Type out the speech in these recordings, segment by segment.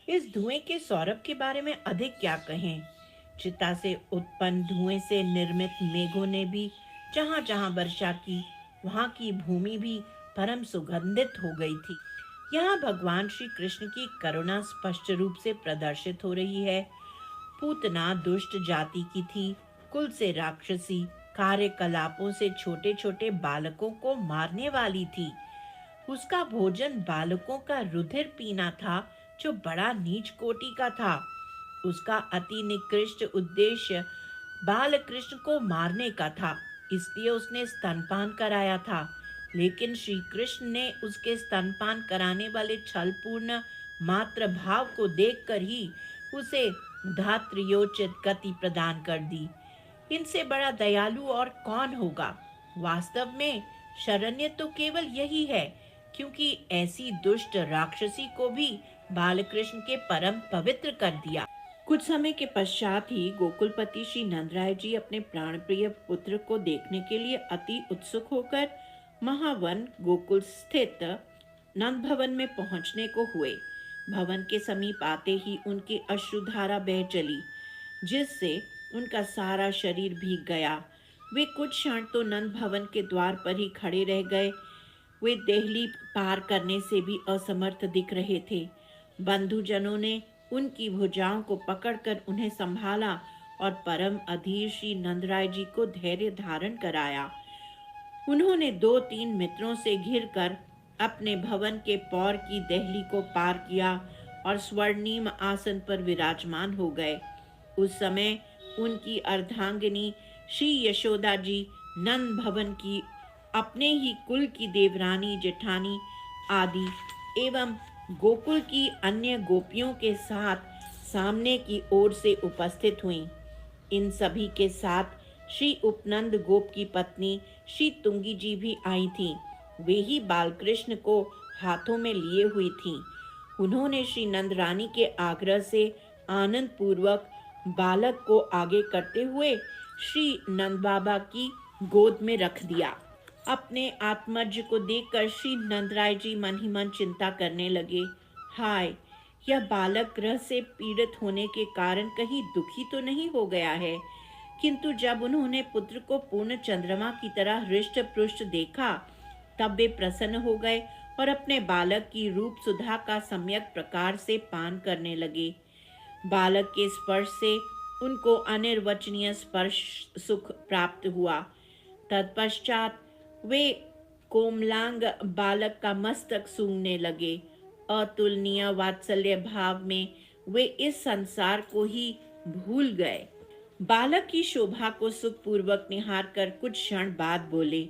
इस धुएं के सौरभ के बारे में अधिक क्या कहें। चिता से उत्पन्न धुएं से निर्मित मेघों ने भी जहां जहां वर्षा की, वहां की भूमि भी परम सुगंधित हो गई थी। यहाँ भगवान श्री कृष्ण की करुणा स्पष्ट रूप से प्रदर्शित हो रही है। पूतना दुष्ट जाति की थी, कुल से राक्षसी, कार्यकलापों से छोटे छोटे बालकों को मारने वाली थी। उसका भोजन बालकों का रुधिर पीना था, जो बड़ा नीच कोटि का था। उसका अति निकृष्ट उद्देश्य बाल कृष्ण को मारने का था, इसलिए उसने स्तनपान कराया था। लेकिन श्री कृष्ण ने उसके स्तनपान कराने वाले छलपूर्ण मात्र भाव को देखकर ही उसे धात्रियोचित गति प्रदान कर दी। इनसे बड़ा दयालु और कौन होगा। वास्तव में शरण्य तो केवल यही है, क्योंकि ऐसी दुष्ट राक्षसी को भी बालकृष्ण के परम पवित्र कर दिया। कुछ समय के पश्चात ही गोकुलपति श्री नंदराय जी अपने प्राणप्रिय पुत्र को देखने के लिए अति उत्सुक होकर महावन गोकुल स्थित नंद भवन में पहुंचने को हुए। भवन के समीप आते ही उनकी अश्रुधारा बह चली, जिससे उनका सारा शरीर भीग गया। वे कुछ क्षण तो नंद भवन के द्वार पर ही खड़े रह गए। वे देहली पार करने से भी असमर्थ दिख रहे थे। बंधुजनों ने उनकी भुजाओं को पकड़कर उन्हें संभाला और परम अधीर श्री नंदराय जी को धैर्य धारण कराया। उन्होंने दो तीन मित्रों से घिरकर अपने भवन के पौर की देहली को पार किया और स्वर्णिम आसन पर विराजमान हो गए। उस समय उनकी अर्धांगिनी श्री यशोदा जी नंद भवन की अपने ही कुल की देवरानी जेठानी आदि एवं गोकुल की अन्य गोपियों के साथ सामने की ओर से उपस्थित हुईं। इन सभी के साथ श्री उपनंद गोप की पत्नी श्री तुंगी जी भी आई थीं। वे ही बालकृष्ण को हाथों में लिए हुई थीं। उन्होंने श्री नंद रानी के आग्रह से आनंद पूर्वक बालक को आगे करते हुए श्री नंद बाबा की गोद में रख दिया। अपने आत्मज को देखकर श्री नंदराय जी मन ही मन चिंता करने लगे। हाय, यह बालक ग्रह से पीड़ित होने के कारण कहीं दुखी तो नहीं हो गया है। किंतु जब उन्होंने पुत्र को पूर्ण चंद्रमा की तरह हृष्ट पुष्ट देखा, तब वे प्रसन्न हो गए और अपने बालक की रूप सुधा का सम्यक प्रकार से पान करने लगे। बालक के स्पर्श से उनको अनिर्वचनीय स्पर्श सुख प्राप्त हुआ। तत्पश्चात वे कोमलांग बालक का मस्तक सूंघने लगे। अतुलनीय वात्सल्य भाव में वे इस संसार को ही भूल गए। बालक की शोभा को सुखपूर्वक निहार कर कुछ क्षण बाद बोले,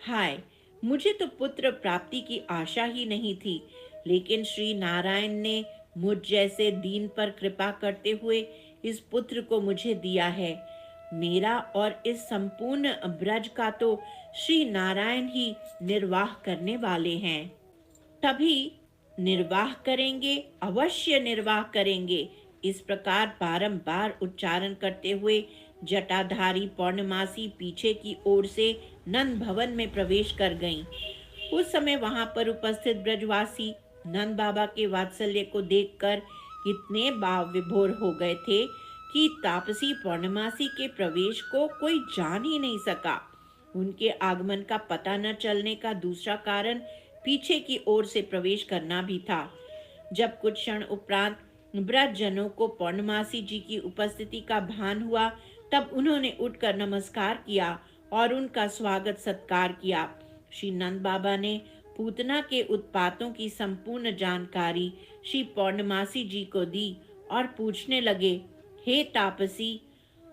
हाय, मुझे तो पुत्र प्राप्ति की आशा ही नहीं थी, लेकिन श्री नारायण ने मुझ जैसे दीन पर कृपा करते हुए इस पुत्र को मुझे दिया है। मेरा और इस संपूर्ण ब्रज का तो श्री नारायण ही निर्वाह करने वाले हैं। तभी निर्वाह करेंगे, अवश्य निर्वाह करेंगे। इस प्रकार बारंबार उच्चारण करते हुए जटाधारी पौर्णमासी पीछे की ओर से नंद भवन में प्रवेश कर गईं। उस समय वहां पर उपस्थित ब्रजवासी नंद बाबा के वात्सल्य को देखकर इतने भाव विभोर हो गए थे कि तापसी पौर्णमासी के प्रवेश को कोई जान ही नहीं सका। उनके आगमन का पता न चलने का दूसरा कारण पीछे की ओर से प्रवेश करना भी था। जब कुछ क्षण उपरांत ब्रजजनों को पौर्णमासी जी की उपस्थिति का भान हुआ, तब उन्होंने उठकर नमस्कार किया और उनका स्वागत सत्कार किया। श्री नंद बाबा ने पूतना के उत्पातों की संपूर्ण जानकारी श्री पौर्णमासी जी को दी और पूछने लगे, हे तापसी,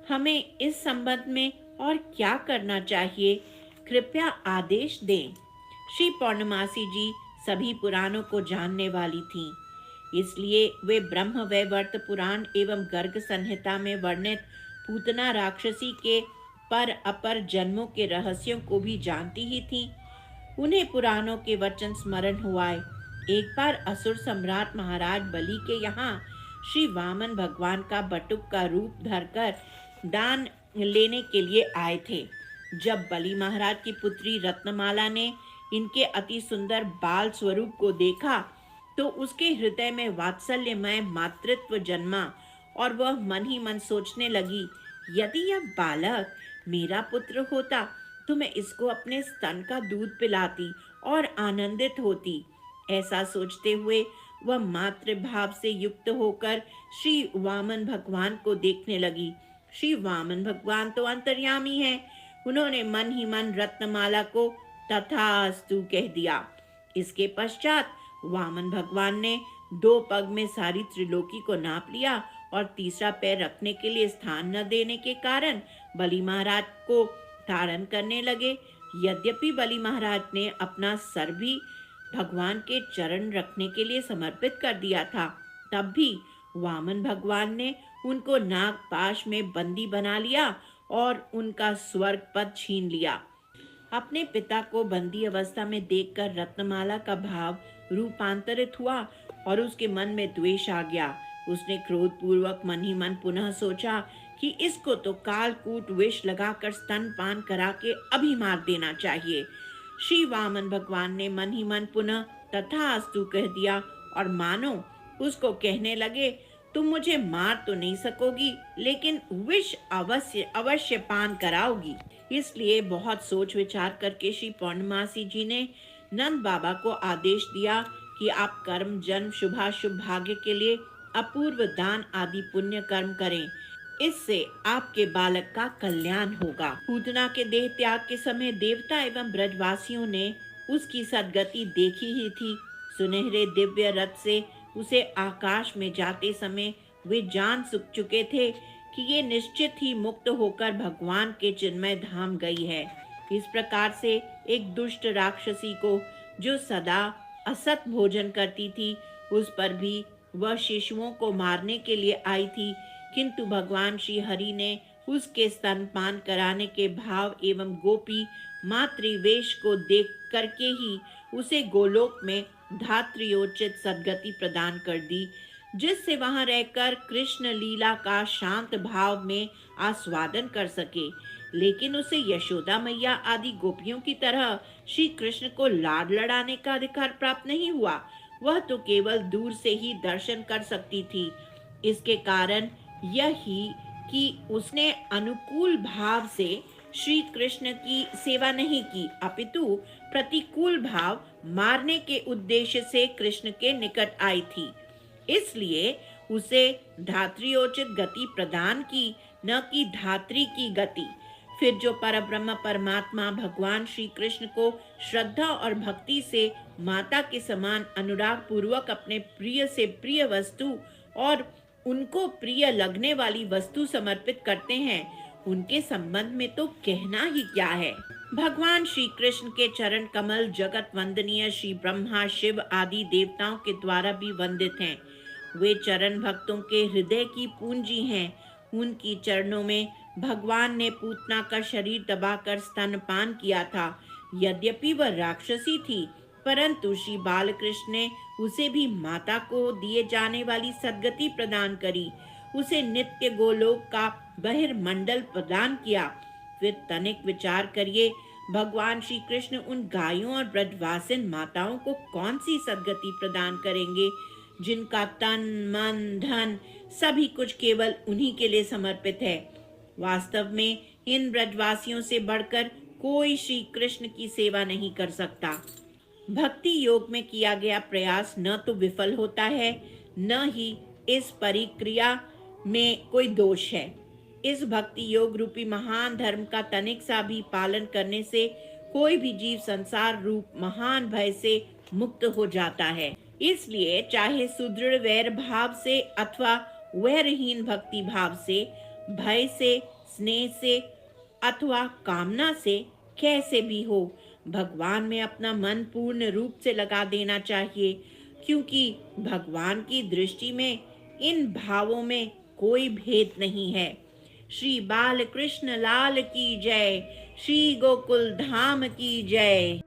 हमें इस संबंध में और क्या करना चाहिए, कृपया आदेश दें। श्री पौर्णमासी जी सभी पुराणों को जानने वाली थीं, इसलिए वे ब्रह्म वैवर्त पुराण एवं गर्ग संहिता में वर्णित पूतना राक्षसी के पर अपर जन्मों के रहस्यों को भी जानती ही थीं। उन्हें पुराणों के वचन स्मरण हुआए। एक बार असुर सम्राट महाराज बलि के यहाँ श्री वामन भगवान का बटुक का रूप धरकर दान लेने के लिए आए थे। जब बलि महाराज की पुत्री रत्नमाला ने इनके अति सुंदर बाल स्वरूप को देखा, तो उसके हृदय में वात्सल्यमय मातृत्व जन्मा और वह मन ही मन सोचने लगी, यदि यह बालक मेरा पुत्र होता तो मैं इसको अपने स्तन का दूध पिलाती और आनंदित होती। ऐसा सोचते हुए वह मातृभाव से युक्त होकर श्री वामन भगवान को देखने लगी। श्री वामन भगवान तो अंतर्यामी हैं। उन्होंने मन ही मन रत्नमाला को तथास्तु कह दिया। इसके पश्चात वामन भगवान ने 2 पग में सारी त्रिलोकी को नाप लिया और तीसरा पैर रखने के लिए स्थान न देने के कारण बलि महाराज को ताड़न करने लगे। यद्यपि बलि महाराज ने अपना सर भी भगवान के चरण रखने के लिए समर्पित कर दिया था, तब भी वामन भगवान ने उनको नागपाश में बंदी बना लिया और उनका स्वर्ग पद छीन लिया। अपने पिता को बंदी अवस्था में देखकर रत्नमाला का भाव रूपांतरित हुआ और उसके मन में द्वेष आ गया। उसने क्रोधपूर्वक मन ही मन पुनः सोचा कि इसको तो कालकूट विष लगाकर स्तनपान करा के अभी मार देना चाहिए। श्री वामन भगवान ने मन ही मन पुनः तथास्तु कह दिया और मानो उसको कहने लगे, तुम मुझे मार तो नहीं सकोगी, लेकिन विष अवश्य अवश्य पान कराओगी। इसलिए बहुत सोच विचार करके श्री पौर्णमासी जी ने नंद बाबा को आदेश दिया कि आप कर्म, जन्म, शुभाशुभ भाग्य के लिए अपूर्व दान आदि पुण्य कर्म करें। इससे आपके बालक का कल्याण होगा। पूतना के देह त्याग के समय देवता एवं ब्रजवासियों ने उसकी सद्गति देखी ही थी। सुनहरे दिव्य रथ से उसे आकाश में जाते समय वे जान चुके थे कि ये निश्चित ही मुक्त होकर भगवान के चिन्मय धाम गई है। इस प्रकार से एक दुष्ट राक्षसी को जो सदा असत भोजन करती थी, उस पर भी वह शिशुओं को मारने के लिए आई थी, किंतु भगवान श्री हरि ने उसके स्तनपान कराने के भाव एवं गोपी मातृवेश को देख करके ही उसे गोलोक में धात्रियोचित सद्गति प्रदान कर दी, जिससे वहां रहकर कृष्ण लीला का शांत भाव में आस्वादन कर सके। लेकिन उसे यशोदा मैया आदि गोपियों की तरह श्री कृष्ण को लाड लड़ाने का अधिकार प्राप्त नहीं हुआ। वह तो केवल दूर से ही दर्शन कर सकती थी। इसके कारण यही कि उसने अनुकूल भाव से श्री कृष्ण की सेवा नहीं की, अपितु प्रतिकूल भाव मारने के उद्देश्य से कृष्ण के निकट आई थी। इसलिए उसे धात्रियोचित गति प्रदान की, न कि धात्री की गति। फिर जो परब्रह्म परमात्मा भगवान श्री कृष्ण को श्रद्धा और भक्ति से माता के समान अनुराग पूर्वक अपने प्रिय से प्रिय वस्तु और उनको प्रिय लगने वाली वस्तु समर्पित करते हैं, उनके संबंध में तो कहना ही क्या है। भगवान श्री कृष्ण के चरण कमल जगत वंदनीय श्री ब्रह्मा, शिव आदि देवताओं के द्वारा भी वंदित हैं। वे चरण भक्तों के हृदय की पूंजी हैं। उनकी चरणों में भगवान ने पूतना का शरीर दबाकर स्तनपान किया था। यद्यपि वह राक्षसी थी, परंतु श्री बालकृष्ण ने उसे भी माता को दिए जाने वाली सद्गति प्रदान करी। उसे नित्य गोलोक का बहिर्मंडल प्रदान किया। फिर तनिक विचार करिए, भगवान श्री कृष्ण उन गायों और ब्रजवासिन माताओं को कौन सी सद्गति प्रदान करेंगे, जिनका तन, मन, धन सभी कुछ केवल उन्हीं के लिए समर्पित है। वास्तव में इन ब्रजवासियों से बढ़कर कोई श्री कृष्ण की सेवा नहीं कर सकता। भक्ति योग में किया गया प्रयास न तो विफल होता है, न ही इस परिक्रिया में कोई दोष है। इस भक्ति योग रूपी महान धर्म का तनिक सा भी पालन करने से कोई भी जीव संसार रूप महान भय से मुक्त हो जाता है। इसलिए चाहे सुदृढ़ वैर भाव से अथवा वैरहीन भक्ति भाव से, भय से, स्नेह से अथवा कामना से, कैसे भी हो, भगवान में अपना मन पूर्ण रूप से लगा देना चाहिए, क्योंकि भगवान की दृष्टि में इन भावों में कोई भेद नहीं है। श्री बाल कृष्ण लाल की जय, श्री गोकुल धाम की जय।